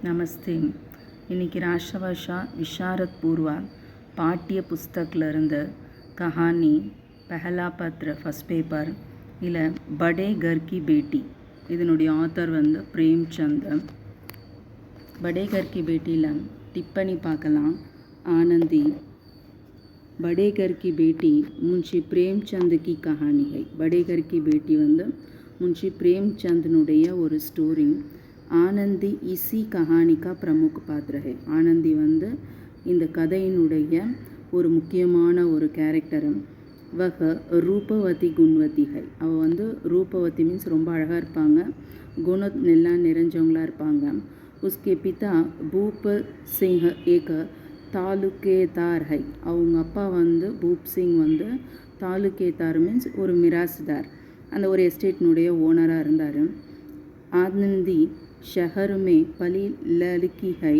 நமஸ்தே. இன்றைக்கி ராஷ்டிரபாஷா விஷாரத் பூர்வா பாட்டிய புஸ்தகில் இருந்து கஹானி பெஹலா பத்ர ஃபஸ்ட் பேப்பர் இதில் படே கர் கி பேட்டி, இதனுடைய ஆத்தர் பிரேம்சந்த். படே கர் கி பேட்டியில் டிப்பணி பார்க்கலாம். ஆனந்தி बड़े घर की बेटी मुंशी प्रेमचंद की कहानी है. बड़े घर की बेटी मुंशी प्रेमचंदனுடைய ஒரு ஸ்டோரி. ஆனந்தி इसी कहानी का प्रमुख पात्र है. ஆனந்தி இந்த கதையினுடைய ஒரு முக்கியமான ஒரு கேரக்டர். வக ரூபவதி குணவதி है. அவள் ரூபவதி மீன்ஸ் ரொம்ப அழகாக இருப்பாங்க, குணம் எல்லாம் நிறைஞ்சவங்களாக இருப்பாங்க. उसके पिता भूप सिंह एक தாலுக்கேதார் ஹை. அவங்க அப்பா பூப் சிங் தாலுக்கேதார் மீன்ஸ் ஒரு மிராஸ்தார், அந்த ஒரு எஸ்டேட்னுடைய ஓனராக இருந்தார். ஆனந்தி ஷஹர் மே பலி लड़की है,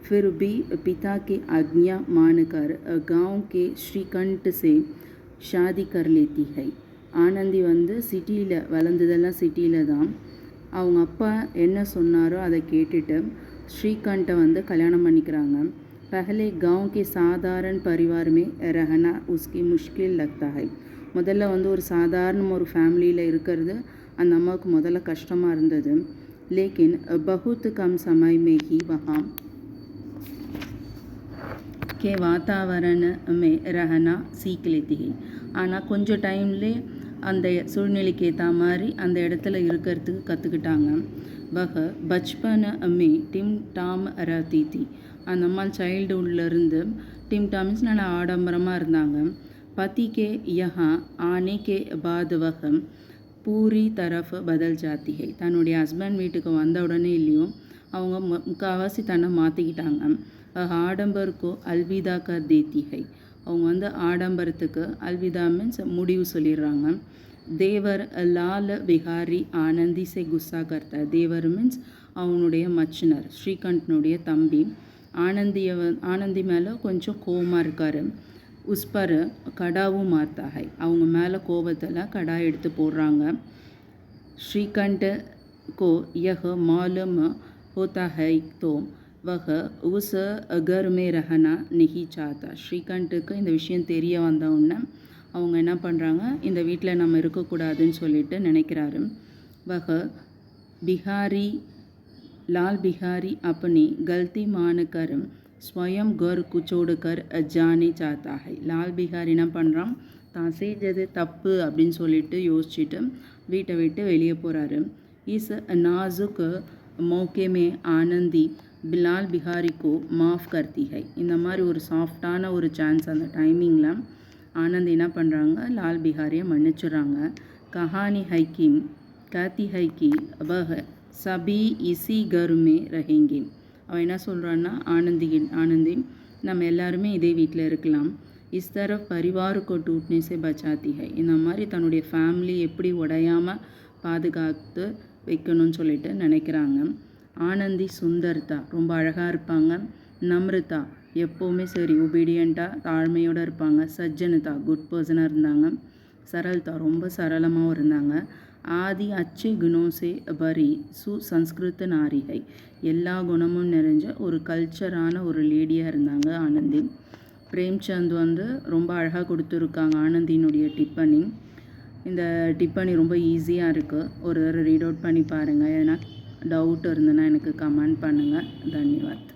फिर भी पिता की आज्ञा मानकर गांव के श्रीकंठ से शादी कर लेती है. ஆனந்தி சிட்டியில் வளர்ந்ததெல்லாம் சிட்டியில் தான். அவங்க அப்பா என்ன சொன்னாரோ அதை கேட்டுட்டு ஸ்ரீகண்ட்டை கல்யாணம் பண்ணிக்கிறாங்க. पहले गांव के साधारण परिवार में रहना उसकी मुश्किल लगता है. முதல்ல ஒரு சாதாரண ஒரு ஃபேமிலியில் இருக்கிறது அந்த அம்மாவுக்கு முதல்ல கஷ்டமாக இருந்தது. लेकिन बहुत कम समय में ही वहाँ के वातावरण में रहना सीख लेती है. ஆனால் கொஞ்சம் டைம்லே அந்த சூழ்நிலைக்கு ஏற்ற மாதிரி அந்த இடத்துல இருக்கிறதுக்கு கற்றுக்கிட்டாங்க. वह बचपन में टिम टाम रहती थी. அந்த அம்மா சைல்டுஹுட்லேருந்து டிம் டாம்ஸ் நல்லா ஆடம்பரமாக இருந்தாங்க. பத்திக்கே யஹா ஆனேக்கே பாத் வஹ பூரி தரஃப் பதல் ஜாத்தி ஹை. தன்னுடைய ஹஸ்பண்ட் வீட்டுக்கு வந்த உடனே இல்லையோ அவங்க முக்கால்வாசி தன்னை மாற்றிக்கிட்டாங்க. ஆடம்பருக்கோ அல்விதா கர் தேத்தி ஹை. அவங்க ஆடம்பரத்துக்கு அல்விதா மீன்ஸ் முடிவு சொல்லிடுறாங்க. தேவர் லால் பிஹாரி ஆனந்தி சே குஸ்ஸா கர்த்தா. தேவர் மீன்ஸ் அவனுடைய மச்சினர், ஸ்ரீகண்ட்னுடைய தம்பி. ஆனந்தி மேலே கொஞ்சம் கோபமாக இருக்கார். உஸ்பர் கடாவும் மார்த்தா ஹை. அவங்க மேலே கோபத்தில் கடா எடுத்து போடுறாங்க. ஸ்ரீகண்ட் கோ யஹ் மாலும் ஹோத்தா ஹை தோ வஹ உஸ் கர் மே ரஹனா நஹி சாத்தா. ஸ்ரீகண்ட்டுக்கு இந்த விஷயம் தெரிய வந்தவுடனே அவங்க என்ன பண்ணுறாங்க, இந்த வீட்டில் நம்ம இருக்கக்கூடாதுன்னு சொல்லிட்டு நினைக்கிறாரு. வஹ பிஹாரி लाल बिहारी अपनी गलती मानकर स्वयं घर को छोड़कर जाने चाहता है. लाल बिहारी என்ன பண்ணுறான், தான் செஞ்சது தப்பு அப்படின்னு சொல்லிட்டு யோசிச்சுட்டு வீட்டை விட்டு வெளியே போகிறாரு. इस नाजुक मौके में आनंदी लाल बिहारी को माफ़ करती है. இந்த மாதிரி ஒரு சாஃப்டான ஒரு சான்ஸ் அந்த டைமிங்கில் ஆனந்தி என்ன பண்ணுறாங்க, லால் பிஹாரியை மன்னிச்சுறாங்க. கஹானி ஹைக்கிம் कहती है कि वह சபி இசி கருமே ரஹேங்கே. அவன் என்ன சொல்கிறான்னா, ஆனந்தி நம்ம எல்லாருமே இதே வீட்டில் இருக்கலாம். இஸ் தரஃப் பரிவாருக்கு டூட்னே சே பச்சாத்தி ஹை. இந்த மாதிரி தன்னுடைய ஃபேமிலி எப்படி உடையாமல் பாதுகாத்து வைக்கணும்னு சொல்லிட்டு நினைக்கிறாங்க. ஆனந்தி சுந்தர்தா ரொம்ப அழகாக இருப்பாங்க. நம்ரதா எப்போவுமே சரி ஒபீடியண்ட்டாக தாழ்மையோடு இருப்பாங்க. சஜ்ஜனதா குட் பர்சனாக இருந்தாங்க. சரல்தா ரொம்ப சரளமாகவும் இருந்தாங்க. ஆதி அச்சே குணோசே பரி சுசம்ஸ்கிருத நாரி ஹை. எல்லா குணமும் நிறைஞ்ச ஒரு கல்ச்சரான ஒரு லேடியாக இருந்தாங்க ஆனந்தி. பிரேம்சந்த் ரொம்ப அழகாக கொடுத்துருக்காங்க ஆனந்தியினுடைய டிப்பணி. இந்த டிப்பணி ரொம்ப ஈஸியாக இருக்குது. ஒரு தடவை ரீட் அவுட் பண்ணி பாருங்கள். எதனா டவுட் இருந்ததுன்னா எனக்கு கமெண்ட் பண்ணுங்கள். தன்யவாத்.